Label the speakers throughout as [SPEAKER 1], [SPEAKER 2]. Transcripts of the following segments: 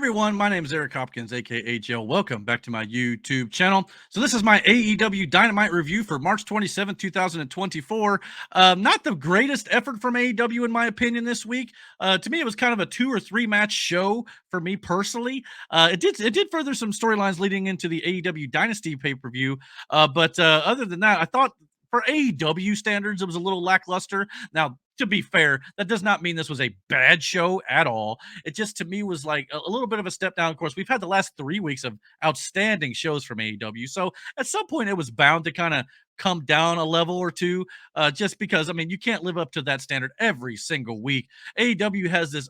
[SPEAKER 1] everyone, my name is Eric Hopkins, aka JEL. Welcome back to my YouTube channel. So this is my AEW Dynamite review for March 27, 2024. Not the greatest effort from AEW in my opinion this week. To me, it was kind of a 2 or 3 match show for me personally. It did further some storylines leading into the AEW Dynasty pay-per-view. But other than that, I thought for AEW standards, it was a little lackluster. Now, to be fair, that does not mean this was a bad show at all. It just, to me, was like a little bit of a step down. Of course, we've had the last 3 weeks of outstanding shows from AEW. So at some point, it was bound to kind of come down a level or two, just because, I mean, you can't live up to that standard every single week. AEW has this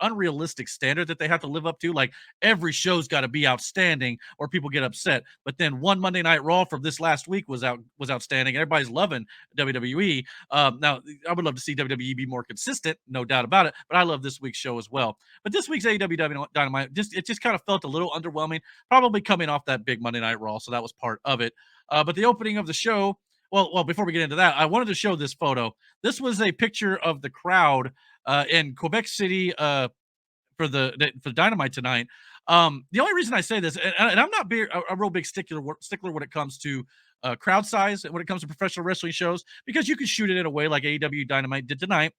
[SPEAKER 1] unrealistic standard that they have to live up to. Like, every show's got to be outstanding or people get upset. But then one Monday Night Raw from this last week was outstanding. Everybody's loving WWE. Now, I would love to see WWE be more consistent, no doubt about it, but I love this week's show as well. But this week's AEW Dynamite, it just kind of felt a little underwhelming, probably coming off that big Monday Night Raw, so that was part of it. But the opening of the show, well, before we get into that, I wanted to show this photo. This was a picture of the crowd in Quebec City for Dynamite tonight. The only reason I say this, and I'm not a real big stickler when it comes to crowd size, when it comes to professional wrestling shows, because you can shoot it in a way like AEW Dynamite did tonight,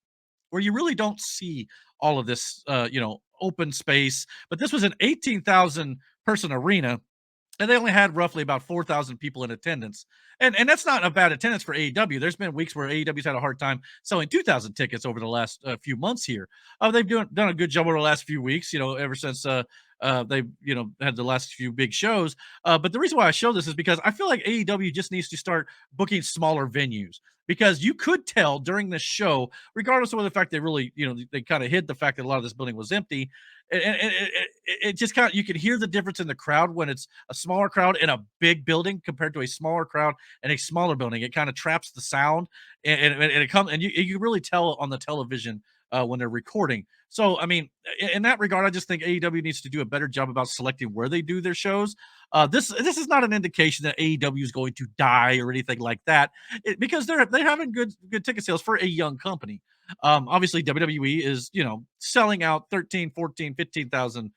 [SPEAKER 1] where you really don't see all of this, open space. But this was an 18,000 person arena, and they only had roughly about 4,000 people in attendance. And that's not a bad attendance for AEW. There's been weeks where AEW's had a hard time selling 2,000 tickets over the last few months here. They've done a good job over the last few weeks, ever since they had the last few big shows. But the reason why I show this is because I feel like AEW just needs to start booking smaller venues, because you could tell during this show, regardless of the fact they really, they kind of hid the fact that a lot of this building was empty. And it just kind of, you can hear the difference in the crowd when it's a smaller crowd in a big building compared to a smaller crowd in a smaller building. It kind of traps the sound, and it comes, and you really tell on the television when they're recording. So, I mean, in that regard, I just think AEW needs to do a better job about selecting where they do their shows. This is not an indication that AEW is going to die or anything like that, because they're having good ticket sales for a young company. Obviously WWE is, selling out 13, 14, 15,000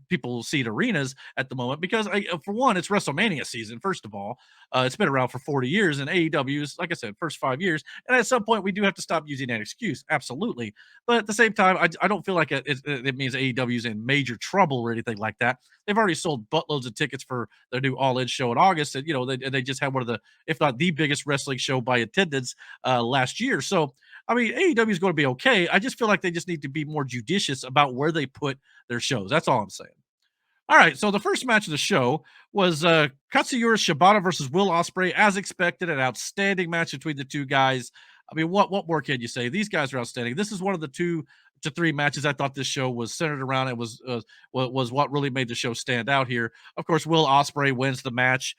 [SPEAKER 1] people seat arenas at the moment, because for one, it's WrestleMania season. First of all, it's been around for 40 years, and AEW is, like I said, first 5 years. And at some point, we do have to stop using that excuse. Absolutely. But at the same time, I don't feel like it means AEW is in major trouble or anything like that. They've already sold buttloads of tickets for their new All In show in August. And, they just had one of the, if not the biggest wrestling show by attendance last year. So, I mean, AEW is going to be okay. I just feel like they just need to be more judicious about where they put their shows. That's all I'm saying. All right, so the first match of the show was Katsuyori Shibata versus Will Ospreay, as expected. An outstanding match between the two guys. I mean, what more can you say? These guys are outstanding. This is one of the 2 to 3 matches I thought this show was centered around. It was what really made the show stand out here. Of course, Will Ospreay wins the match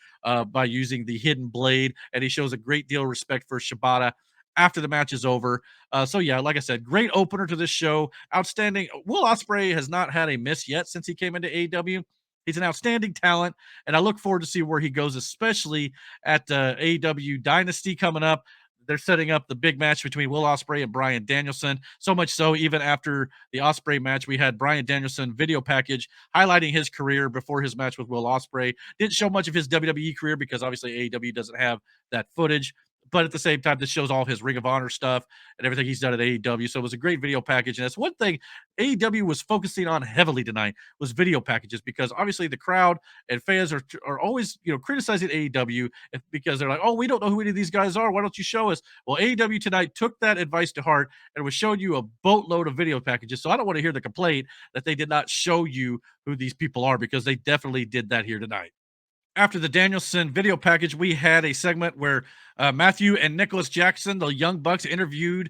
[SPEAKER 1] by using the hidden blade, and he shows a great deal of respect for Shibata after the match is over. So yeah, like I said, great opener to this show. Outstanding. Will Ospreay has not had a miss yet since he came into AEW. He's an outstanding talent, and I look forward to see where he goes, especially at AEW Dynasty coming up. They're setting up the big match between Will Ospreay and Bryan Danielson. So much so, even after the Ospreay match, we had Bryan Danielson video package highlighting his career before his match with Will Ospreay. Didn't show much of his WWE career because obviously AEW doesn't have that footage. But at the same time, this shows all of his Ring of Honor stuff and everything he's done at AEW. So it was a great video package. And that's one thing AEW was focusing on heavily tonight, was video packages, because obviously the crowd and fans are always, criticizing AEW because they're like, oh, we don't know who any of these guys are. Why don't you show us? Well, AEW tonight took that advice to heart and was showing you a boatload of video packages. So I don't want to hear the complaint that they did not show you who these people are, because they definitely did that here tonight. After the Danielson video package, we had a segment where Matthew and Nicholas Jackson, the Young Bucks, interviewed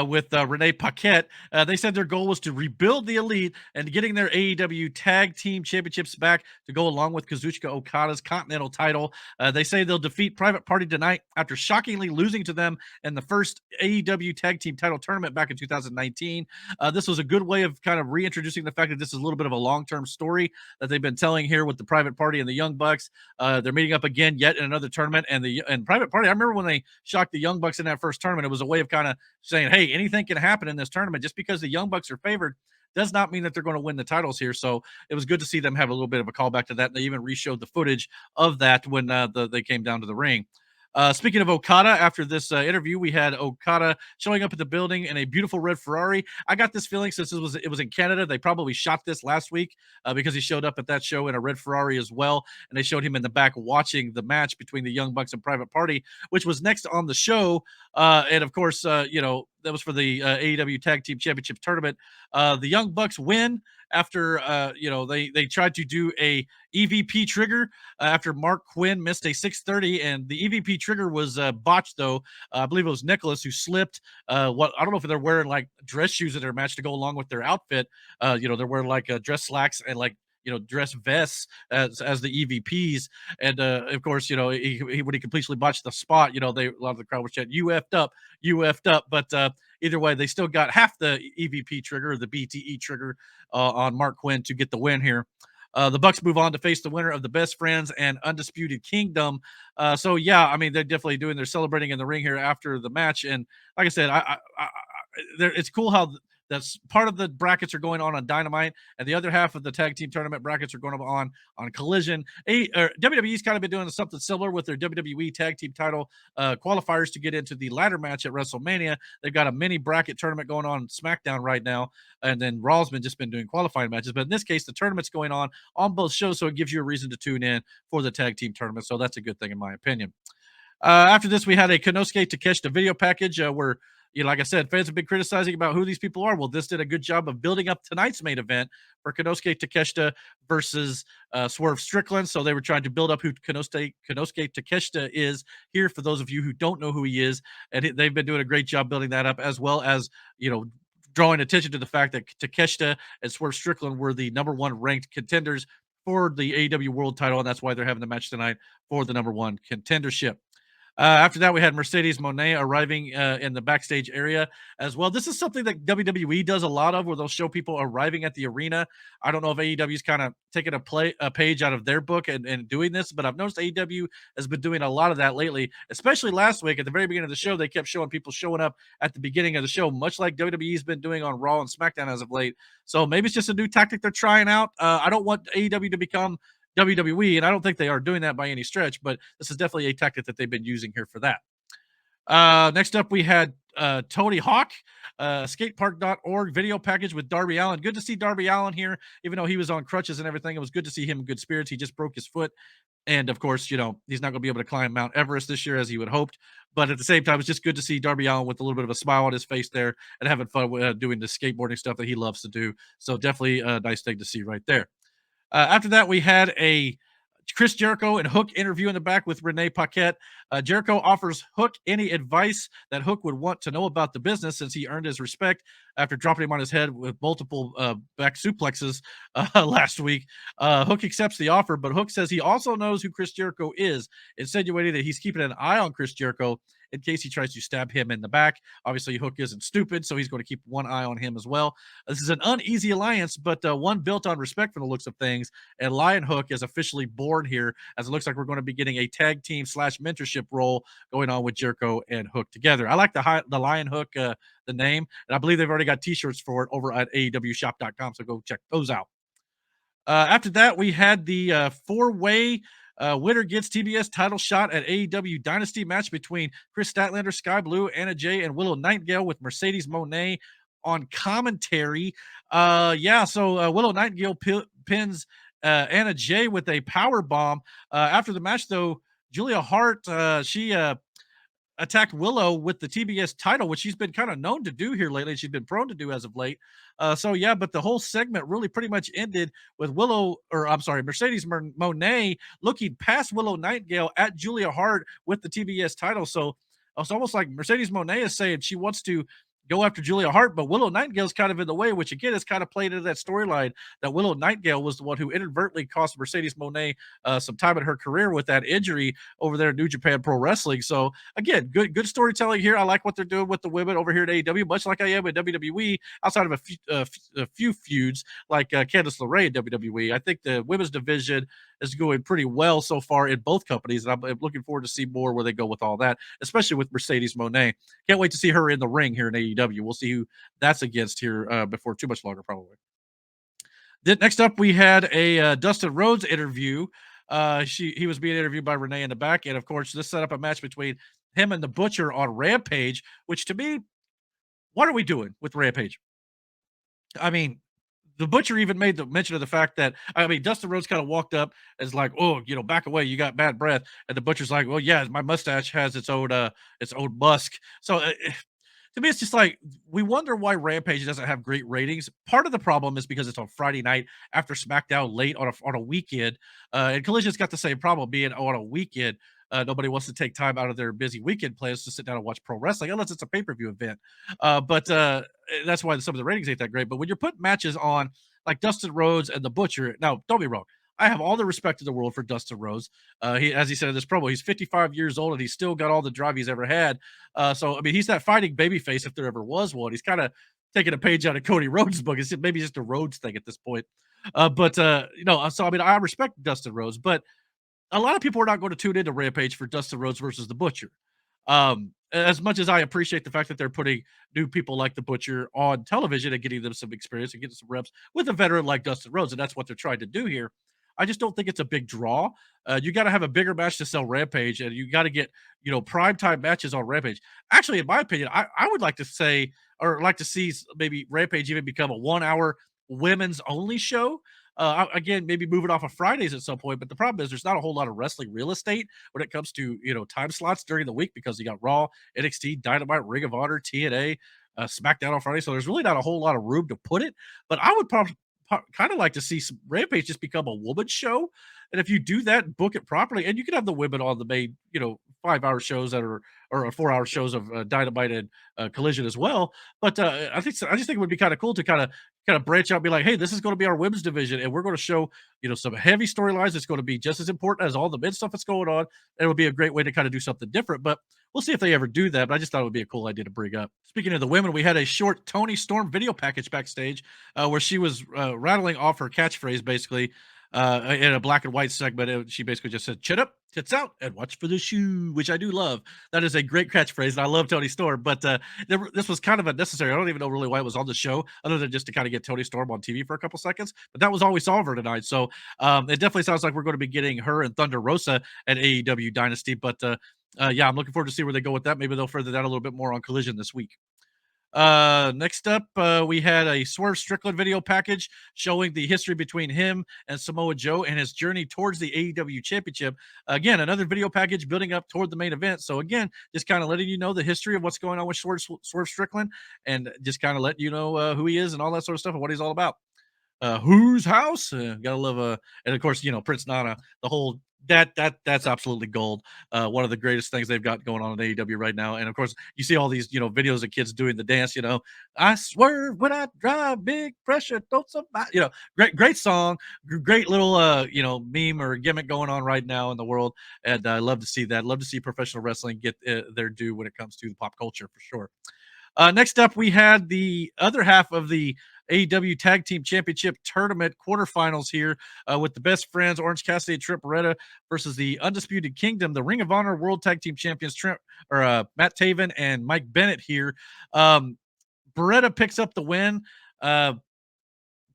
[SPEAKER 1] with Renee Paquette. They said their goal was to rebuild the Elite and getting their AEW Tag Team Championships back to go along with Kazuchika Okada's Continental title. They say they'll defeat Private Party tonight after shockingly losing to them in the first AEW Tag Team title tournament back in 2019. This was a good way of kind of reintroducing the fact that this is a little bit of a long-term story that they've been telling here with the Private Party and the Young Bucks. They're meeting up again yet in another tournament, and Private Party, I remember when they shocked the Young Bucks in that first tournament, it was a way of kind of saying, hey, anything can happen in this tournament. Just because the Young Bucks are favored does not mean that they're going to win the titles here. So it was good to see them have a little bit of a callback to that. They even re-showed the footage of that when they came down to the ring. Speaking of Okada, after this interview, we had Okada showing up at the building in a beautiful red Ferrari. I got this feeling since it was in Canada, they probably shot this last week because he showed up at that show in a red Ferrari as well, and they showed him in the back watching the match between the Young Bucks and Private Party, which was next on the show. And of course, that was for the AEW Tag Team Championship tournament. The Young Bucks win after they tried to do a EVP trigger after Mark Quinn missed a 630, and the EVP trigger was botched though. I believe it was Nicholas who slipped. What I don't know if they're wearing like dress shoes in their match to go along with their outfit. They're wearing like dress slacks and like dress vests as the EVPs, and of course, he when he completely botched the spot, a lot of the crowd was chanting, "You effed up, you effed up," but either way, they still got half the EVP trigger, or the BTE trigger, on Mark Quinn to get the win here. The Bucks move on to face the winner of the Best Friends and Undisputed Kingdom. So yeah, I mean they're definitely doing their celebrating in the ring here after the match, and like I said, it's cool how that's part of the brackets are going on Dynamite, and the other half of the tag team tournament brackets are going on Collision. WWE's kind of been doing something similar with their WWE tag team title qualifiers to get into the ladder match at WrestleMania. They've got a mini bracket tournament going on SmackDown right now, and then Raw's just been doing qualifying matches. But in this case, the tournament's going on both shows, so it gives you a reason to tune in for the tag team tournament. So that's a good thing in my opinion. After this, we had a Konosuke Takeshita video package where, like I said, fans have been criticizing about who these people are. Well, this did a good job of building up tonight's main event for Konosuke Takeshita versus Swerve Strickland. So they were trying to build up who Konosuke Takeshita is here for those of you who don't know who he is. And they've been doing a great job building that up, as well as, drawing attention to the fact that Takeshita and Swerve Strickland were the number one ranked contenders for the AEW World title. And that's why they're having the match tonight for the number one contendership. After that, we had Mercedes Moné arriving in the backstage area as well. This is something that WWE does a lot of, where they'll show people arriving at the arena. I don't know if AEW's kind of taking a page out of their book and doing this, but I've noticed AEW has been doing a lot of that lately, especially last week at the very beginning of the show. They kept showing people showing up at the beginning of the show, much like WWE's been doing on Raw and SmackDown as of late. So maybe it's just a new tactic they're trying out. I don't want AEW to become WWE, and I don't think they are doing that by any stretch, but this is definitely a tactic that they've been using here for that. Next up, we had Tony Hawk, skatepark.org video package with Darby Allin. Good to see Darby Allin here, even though he was on crutches and everything. It was good to see him in good spirits. He just broke his foot. And of course, he's not going to be able to climb Mount Everest this year as he would hoped. But at the same time, it's just good to see Darby Allin with a little bit of a smile on his face there and having fun doing the skateboarding stuff that he loves to do. So definitely a nice thing to see right there. After that, we had a Chris Jericho and Hook interview in the back with Renee Paquette. Jericho offers Hook any advice that Hook would want to know about the business, since he earned his respect after dropping him on his head with multiple back suplexes last week. Hook accepts the offer, but Hook says he also knows who Chris Jericho is, insinuating that he's keeping an eye on Chris Jericho in case he tries to stab him in the back. Obviously, Hook isn't stupid, so he's going to keep one eye on him as well. This is an uneasy alliance, but one built on respect for the looks of things, and Lion Hook is officially born here, as it looks like we're going to be getting a tag team / mentorship role going on with Jericho and Hook together. I like the Lion Hook, the name, and I believe they've already got t-shirts for it over at AEWshop.com, so go check those out. After that, we had the four-way winner gets TBS title shot at AEW Dynasty match between Chris Statlander, Sky Blue, Anna Jay, and Willow Nightingale, with Mercedes Moné on commentary. So Willow Nightingale pins Anna Jay with a power bomb. After the match, though, Julia Hart, she attacked Willow with the TBS title, which she's been kind of known to do here lately. She's been prone to do as of late. But the whole segment really pretty much ended with Mercedes Moné looking past Willow Nightingale at Julia Hart with the TBS title. So it's almost like Mercedes Moné is saying she wants to go after Julia Hart, but Willow Nightingale's kind of in the way, which again is kind of played into that storyline that Willow Nightingale was the one who inadvertently cost Mercedes Moné some time in her career with that injury over there in New Japan Pro Wrestling. So again, good storytelling here. I like what they're doing with the women over here at AEW, much like I am at WWE, outside of a few feuds like Candice LeRae in WWE. I think the women's division is going pretty well so far in both companies, and I'm looking forward to see more where they go with all that, especially with Mercedes Moné. Can't wait to see her in the ring here in AEW. We'll see who that's against here before too much longer, probably. Then next up, we had a Dustin Rhodes interview. He was being interviewed by Renee in the back, and of course, this set up a match between him and the Butcher on Rampage. Which to me, what are we doing with Rampage? I mean, the Butcher even made the mention of the fact that Dustin Rhodes kind of walked up as like, "Oh, back away, you got bad breath," and the Butcher's like, "Well, yeah, my mustache has its own musk." So to me, it's just like we wonder why Rampage doesn't have great ratings. Part of the problem is because it's on Friday night after SmackDown late on a weekend, and Collision's got the same problem being on a weekend. Nobody wants to take time out of their busy weekend plans to sit down and watch pro wrestling unless it's a pay per view event. But that's why some of the ratings ain't that great. But when you're putting matches on like Dustin Rhodes and the Butcher, now don't be wrong. I have all the respect in the world for Dustin Rhodes. As he said in this promo, he's 55 years old and he's still got all the drive he's ever had. He's that fighting babyface if there ever was one. He's kind of taking a page out of Cody Rhodes' book. It's maybe just a Rhodes thing at this point. I respect Dustin Rhodes, but a lot of people are not going to tune into Rampage for Dustin Rhodes versus the Butcher. As much as I appreciate the fact that they're putting new people like the Butcher on television and getting them some experience and getting some reps with a veteran like Dustin Rhodes, and that's what they're trying to do here. I just don't think it's a big draw. You got to have a bigger match to sell Rampage, and you got to get primetime matches on Rampage. Actually, in my opinion, I would like to say or like to see maybe Rampage even become a 1 hour women's only show. Again, maybe move it off of Fridays at some point. But the problem is there's not a whole lot of wrestling real estate when it comes to time slots during the week because you got Raw, NXT, Dynamite, Ring of Honor, TNA, SmackDown on Friday. So there's really not a whole lot of room to put it. But I would probably kind of like to see some Rampage just become a woman's show. And if you do that, book it properly, and you can have the women on the main, 5 hour shows that are or 4 hour shows of Dynamite and Collision as well. But I just think it would be kind of cool to kind of branch out, and be like, hey, this is going to be our women's division, and we're going to show some heavy storylines. It's going to be just as important as all the mid stuff that's going on. And it would be a great way to kind of do something different. But we'll see if they ever do that. But I just thought it would be a cool idea to bring up. Speaking of the women, we had a short Tony Storm video package backstage where she was rattling off her catchphrase basically in a black and white segment. She basically just said, "Chin up, tits out, and watch for the shoe," which I do love. That is a great catchphrase, and I love Tony Storm. But this was kind of unnecessary. I don't even know really why it was on the show, other than just to kind of get Tony Storm on TV for a couple seconds. But that was all we saw of her tonight. So it definitely sounds like we're going to be getting her and Thunder Rosa at AEW Dynasty. But yeah, I'm looking forward to see where they go with that. Maybe they'll further that a little bit more on Collision this week. Next up, we had a Swerve Strickland video package showing the history between him and Samoa Joe and his journey towards the AEW Championship. Again, another video package building up toward the main event. So again, just kind of letting you know the history of what's going on with Swerve Strickland, and just kind of letting you know who he is and all that sort of stuff and what he's all about. Whose house? Gotta love and of course, Prince Nana. The whole that's absolutely gold. One of the greatest things they've got going on in AEW right now. And of course, you see all these videos of kids doing the dance. I swerve when I drive, big pressure, don't somebody. Great song, great little meme or gimmick going on right now in the world. And I love to see that. Love to see professional wrestling get their due when it comes to the pop culture for sure. Next up, we had the other half of the AEW Tag Team Championship Tournament quarterfinals here with the Best Friends, Orange Cassidy and Trent Beretta versus the Undisputed Kingdom, the Ring of Honor World Tag Team Champions, Matt Taven and Mike Bennett here. Beretta picks up the win.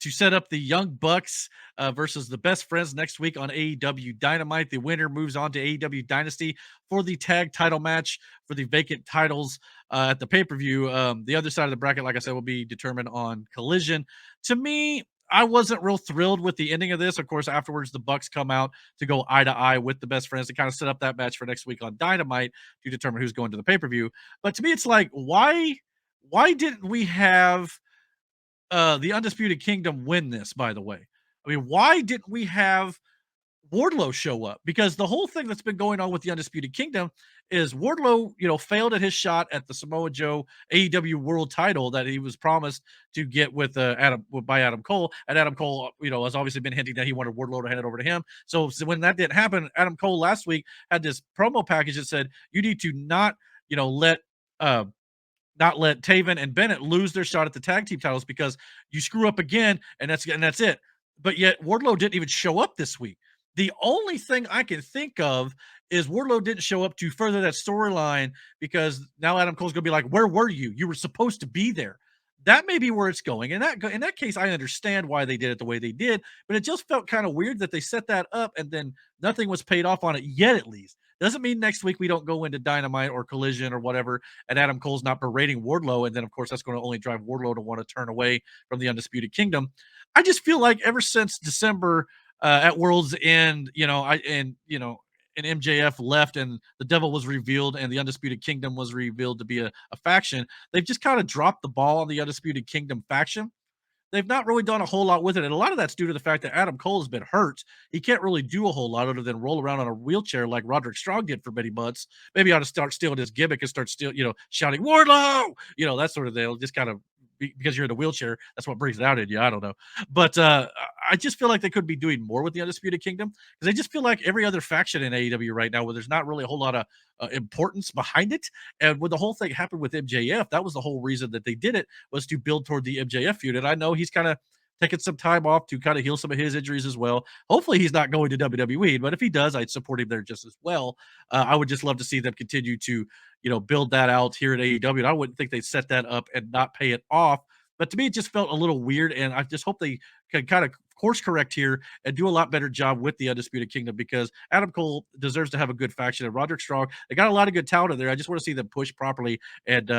[SPEAKER 1] To set up the Young Bucks versus the Best Friends next week on AEW Dynamite. The winner moves on to AEW Dynasty for the tag title match for the vacant titles at the pay-per-view. The other side of the bracket, like I said, will be determined on Collision. To me, I wasn't real thrilled with the ending of this. Of course, afterwards, the Bucks come out to go eye to eye with the Best Friends to kind of set up that match for next week on Dynamite to determine who's going to the pay-per-view. But to me, it's like, why didn't we have the Undisputed Kingdom win this, by the way? I mean, why didn't we have Wardlow show up? Because the whole thing that's been going on with the Undisputed Kingdom is Wardlow, failed at his shot at the Samoa Joe AEW World Title that he was promised to get with Adam Cole. And Adam Cole, has obviously been hinting that he wanted Wardlow to hand it over to him. So when that didn't happen, Adam Cole last week had this promo package that said you need to not let Taven and Bennett lose their shot at the tag team titles because you screw up again and that's it. But yet Wardlow didn't even show up this week. The only thing I can think of is Wardlow didn't show up to further that storyline because now Adam Cole's gonna be like, "Where were you? You were supposed to be there." That may be where it's going. In that case, I understand why they did it the way they did, but it just felt kind of weird that they set that up and then nothing was paid off on it yet. At least doesn't mean next week we don't go into Dynamite or Collision or whatever, and Adam Cole's not berating Wardlow, and then of course that's going to only drive Wardlow to want to turn away from the Undisputed Kingdom. I just feel like ever since December at World's End, and MJF left and the devil was revealed and the Undisputed Kingdom was revealed to be a faction, they've just kind of dropped the ball on the Undisputed Kingdom faction. They've not really done a whole lot with it, and a lot of that's due to the fact that Adam Cole has been hurt. He can't really do a whole lot other than roll around on a wheelchair like Roderick Strong did for many months. Maybe I ought to start stealing his gimmick and start shouting Wardlow, that sort of thing. Just kind of because you're in a wheelchair, that's what brings it out in you. I don't know, but I just feel like they could be doing more with the Undisputed Kingdom because I just feel like every other faction in AEW right now, where there's not really a whole lot of importance behind it. And when the whole thing happened with MJF, that was the whole reason that they did it, was to build toward the MJF feud. And I know he's kind of taking some time off to kind of heal some of his injuries as well. Hopefully, he's not going to WWE, but if he does, I'd support him there just as well. I would just love to see them continue to, build that out here at AEW. And I wouldn't think they'd set that up and not pay it off. But to me, it just felt a little weird, and I just hope they can kind of course correct here and do a lot better job with the Undisputed Kingdom because Adam Cole deserves to have a good faction. And Roderick Strong, they got a lot of good talent in there. I just want to see them push properly. And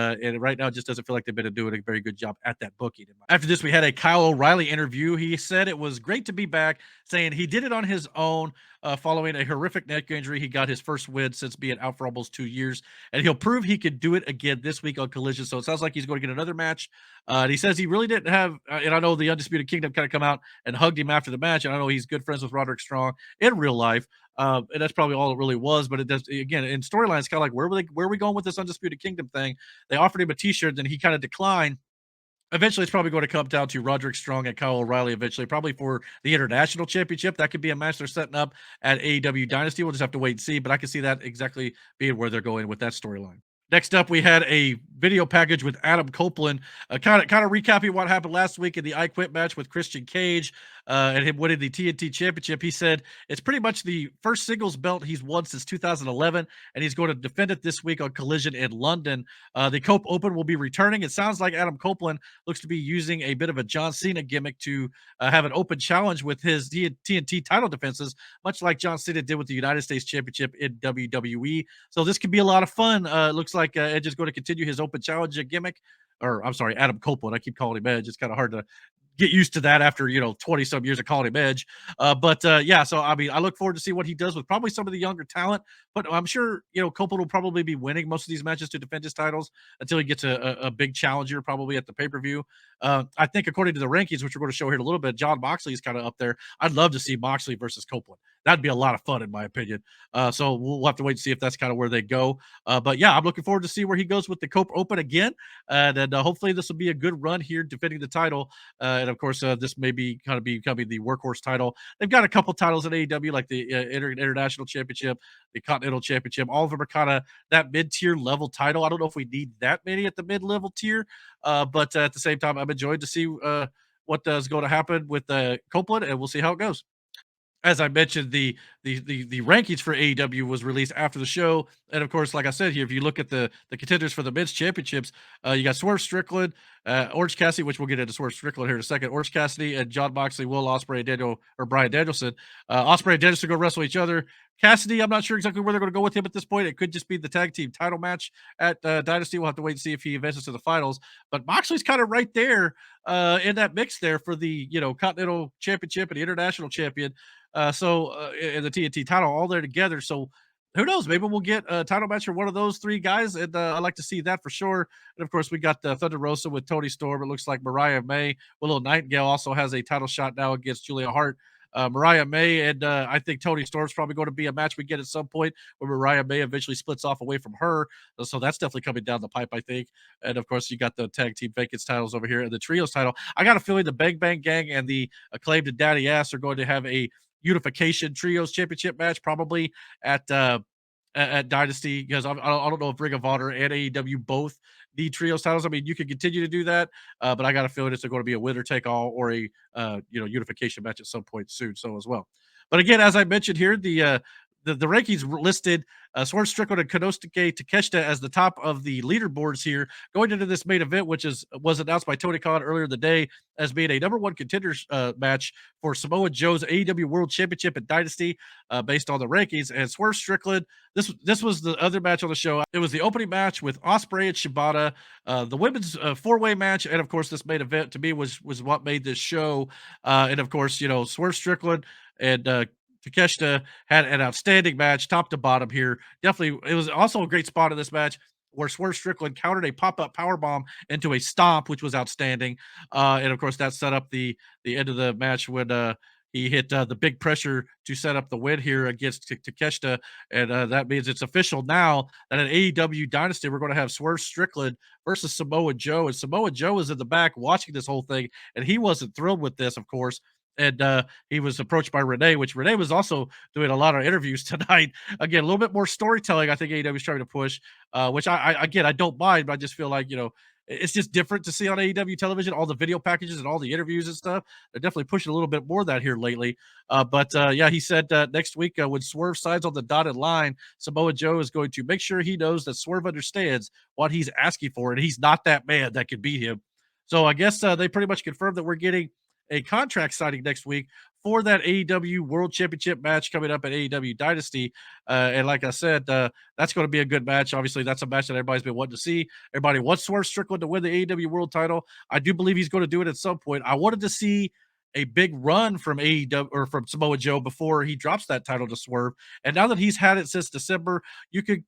[SPEAKER 1] right now, it just doesn't feel like they've been doing a very good job at that booking. After this, we had a Kyle O'Reilly interview. He said it was great to be back, saying he did it on his own. Following a horrific neck injury, he got his first win since being out for almost 2 years, and he'll prove he could do it again this week on Collision. So it sounds like he's going to get another match. And he says he really didn't have, and I know the Undisputed Kingdom kind of come out and hugged him after the match. And I know he's good friends with Roderick Strong in real life. And that's probably all it really was. But it does, again, in storyline, it's kind of like, where are we going with this Undisputed Kingdom thing? They offered him a t-shirt, and he kind of declined. Eventually, it's probably going to come down to Roderick Strong and Kyle O'Reilly eventually, probably for the International Championship. That could be a match they're setting up at AEW Dynasty. We'll just have to wait and see, but I can see that exactly being where they're going with that storyline. Next up, we had a video package with Adam Copeland, kind of recapping what happened last week in the I Quit match with Christian Cage and him winning the TNT Championship. He said it's pretty much the first singles belt he's won since 2011, and he's going to defend it this week on Collision in London. The Cope Open will be returning. It sounds like Adam Copeland looks to be using a bit of a John Cena gimmick to have an open challenge with his TNT title defenses, much like John Cena did with the United States Championship in WWE. So this could be a lot of fun. Looks like Edge is going to continue his open challenge gimmick. Or I'm sorry, Adam Copeland. I keep calling him Edge. It's kind of hard to get used to that after 20 some years of calling him Edge. But yeah, so I mean, I look forward to see what he does with probably some of the younger talent. But I'm sure Copeland will probably be winning most of these matches to defend his titles until he gets a big challenger, probably at the pay per view. I think according to the rankings, which we're going to show here in a little bit, John Moxley is kind of up there. I'd love to see Moxley versus Copeland. That'd be a lot of fun, in my opinion. So we'll have to wait and see if that's kind of where they go. But yeah, I'm looking forward to see where he goes with the Cope Open again. And then hopefully this will be a good run here defending the title. And of course, this may be kind of becoming the workhorse title. They've got a couple titles in AEW, like the International Championship, the Continental Championship. All of them are kind of that mid-tier level title. I don't know if we need that many at the mid-level tier. But at the same time, I'm enjoying to see what is going to happen with Copeland, and we'll see how it goes. As I mentioned, the rankings for AEW was released after the show, and of course, like I said here, if you look at the contenders for the men's championships, you got Swerve Strickland, Orange Cassidy, which we'll get into Swerve Strickland here in a second. Orange Cassidy and John Moxley, Will Ospreay, Brian Danielson. Ospreay and Danielson go wrestle each other. Cassidy, I'm not sure exactly where they're going to go with him at this point. It could just be the tag team title match at Dynasty. We'll have to wait and see if he advances to the finals. But Moxley's kind of right there in that mix there for the Continental Championship and the International Champion. In the TNT title, all there together. So who knows? Maybe we'll get a title match for one of those three guys, and I'd like to see that for sure. And of course, we got Thunder Rosa with Tony Storm. It looks like Mariah May, Willow Nightingale also has a title shot now against Julia Hart. Mariah May and I think Tony Storm's probably going to be a match we get at some point where Mariah May eventually splits off away from her. So that's definitely coming down the pipe, I think. And of course, you got the tag team vacants titles over here and the trios title. I got a feeling the Bang Bang Gang and the Acclaimed and Daddy Ass are going to have a unification trios championship match probably at Dynasty, because I don't know if Ring of Honor and AEW both need trios titles. I mean, you can continue to do that, but I got a feeling it's going to be a winner take all or a unification match at some point soon. So as well. But again, as I mentioned here, the rankings were listed Swerve Strickland and Konosuke Takeshita as the top of the leaderboards here going into this main event, which was announced by Tony Khan earlier in the day as being a number one contenders match for Samoa Joe's AEW World Championship at Dynasty, based on the rankings. And Swerve Strickland, this was the other match on the show. It was the opening match with Ospreay and Shibata, the women's four-way match, and of course this main event to me was what made this show. And of course, Swerve Strickland and Takeshita had an outstanding match, top to bottom here. Definitely, it was also a great spot in this match where Swerve Strickland countered a pop-up powerbomb into a stomp, which was outstanding. And of course, that set up the end of the match when he hit the big pressure to set up the win here against Takeshita. And that means it's official now that at AEW Dynasty, we're going to have Swerve Strickland versus Samoa Joe. And Samoa Joe is in the back watching this whole thing, and he wasn't thrilled with this, of course. And he was approached by Renee, which Renee was also doing a lot of interviews tonight. Again, a little bit more storytelling. I think AEW is trying to push, which I don't mind, but I just feel like it's just different to see on AEW television. All the video packages and all the interviews and stuff. They're definitely pushing a little bit more of that here lately. But he said next week when Swerve signs on the dotted line, Samoa Joe is going to make sure he knows that Swerve understands what he's asking for, and he's not that man that could beat him. So I guess they pretty much confirmed that we're getting a contract signing next week for that AEW World Championship match coming up at AEW Dynasty. And like I said, that's going to be a good match. Obviously, that's a match that everybody's been wanting to see. Everybody wants Swerve Strickland to win the AEW World title. I do believe he's going to do it at some point. I wanted to see a big run from AEW or from Samoa Joe before he drops that title to Swerve. And now that he's had it since December, you could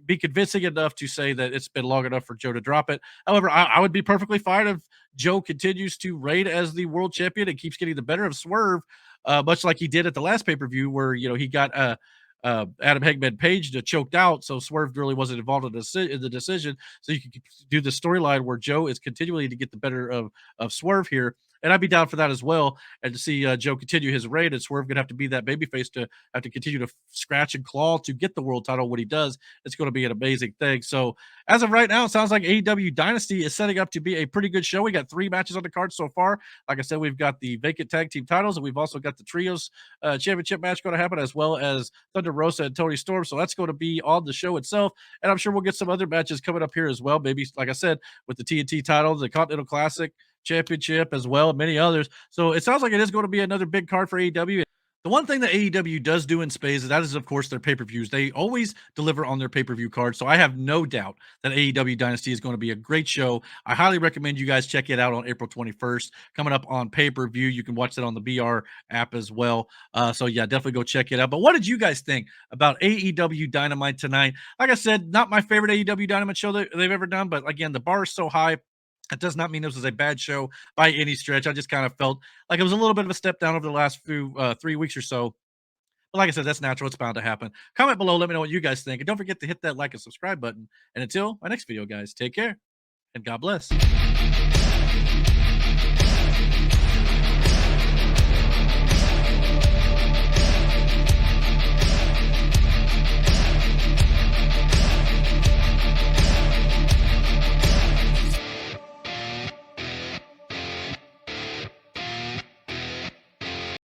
[SPEAKER 1] be convincing enough to say that it's been long enough for Joe to drop it. However, I would be perfectly fine if Joe continues to reign as the world champion and keeps getting the better of Swerve, much like he did at the last pay-per-view where, he got Adam Hangman Page choked out, so Swerve really wasn't involved in the decision. So you could do the storyline where Joe is continually to get the better of Swerve here. And I'd be down for that as well. And to see Joe continue his reign, and Swerve going to have to be that babyface to have to continue to scratch and claw to get the world title. When he does, it's going to be an amazing thing. So as of right now, it sounds like AEW Dynasty is setting up to be a pretty good show. We got 3 matches on the card so far. Like I said, we've got the vacant tag team titles, and we've also got the trios championship match going to happen, as well as Thunder Rosa and Tony Storm. So that's going to be on the show itself. And I'm sure we'll get some other matches coming up here as well. Maybe, like I said, with the TNT title, the Continental Classic Championship as well, and many others. So it sounds like it is going to be another big card for AEW. The one thing that AEW does do in spades, that is, of course, their pay-per-views. They always deliver on their pay-per-view cards, so I have no doubt that AEW Dynasty is going to be a great show. I highly recommend you guys check it out on April 21st, coming up on pay-per-view. You can watch it on the BR app as well. So, yeah, definitely go check it out. But what did you guys think about AEW Dynamite tonight? Like I said, not my favorite AEW Dynamite show that they've ever done, but, again, the bar is so high. It does not mean this was a bad show by any stretch. I just kind of felt like it was a little bit of a step down over the last 3 weeks or so. But like I said, that's natural. It's bound to happen. Comment below. Let me know what you guys think. And don't forget to hit that like and subscribe button. And until my next video, guys, take care and God bless.